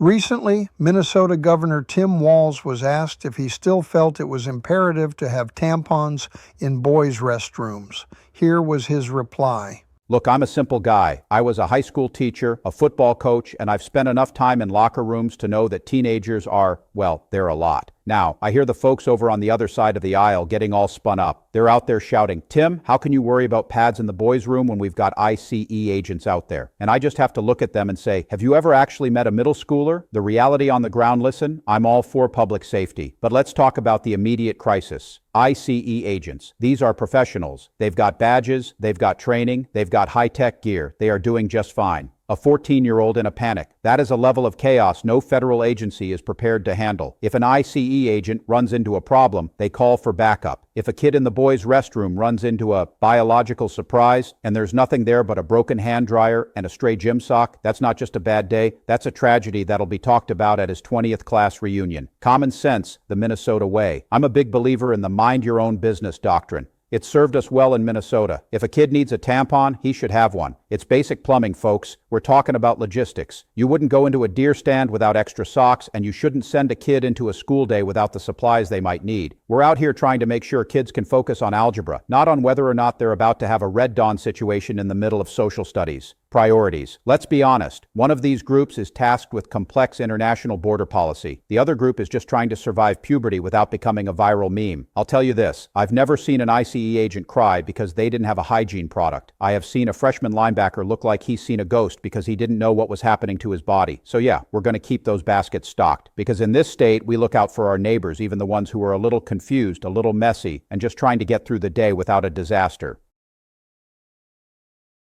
Recently, Minnesota Governor Tim Walz was asked if he still felt it was imperative to have tampons in boys' restrooms. Here was his reply. Look, I'm a simple guy. I was a high school teacher, a football coach, and I've spent enough time in locker rooms to know that teenagers are, well, they're a lot. Now, I hear the folks over on the other side of the aisle getting all spun up. They're out there shouting, "Tim, how can you worry about pads in the boys' room when we've got ICE agents out there?" And I just have to look at them and say, have you ever actually met a middle schooler? The reality on the ground, listen, I'm all for public safety. But let's talk about the immediate crisis. ICE agents. These are professionals. They've got badges, they've got training, they've got high-tech gear. They are doing just fine. A 14-year-old in a panic. That is a level of chaos no federal agency is prepared to handle. If an ICE agent runs into a problem, they call for backup. If a kid in the boys' restroom runs into a biological surprise and there's nothing there but a broken hand dryer and a stray gym sock, that's not just a bad day, that's a tragedy that'll be talked about at his 20th class reunion. Common sense, the Minnesota way. I'm a big believer in the mind your own business doctrine. It's served us well in Minnesota. If a kid needs a tampon, he should have one. It's basic plumbing, folks. We're talking about logistics. You wouldn't go into a deer stand without extra socks, and you shouldn't send a kid into a school day without the supplies they might need. We're out here trying to make sure kids can focus on algebra, not on whether or not they're about to have a Red Dawn situation in the middle of social studies. Priorities. Let's be honest. One of these groups is tasked with complex international border policy. The other group is just trying to survive puberty without becoming a viral meme. I'll tell you this, I've never seen an ICE agent cry because they didn't have a hygiene product. I have seen a freshman linebacker look like he's seen a ghost because he didn't know what was happening to his body. So yeah, we're going to keep those baskets stocked. Because in this state, we look out for our neighbors, even the ones who are a little confused, a little messy, and just trying to get through the day without a disaster.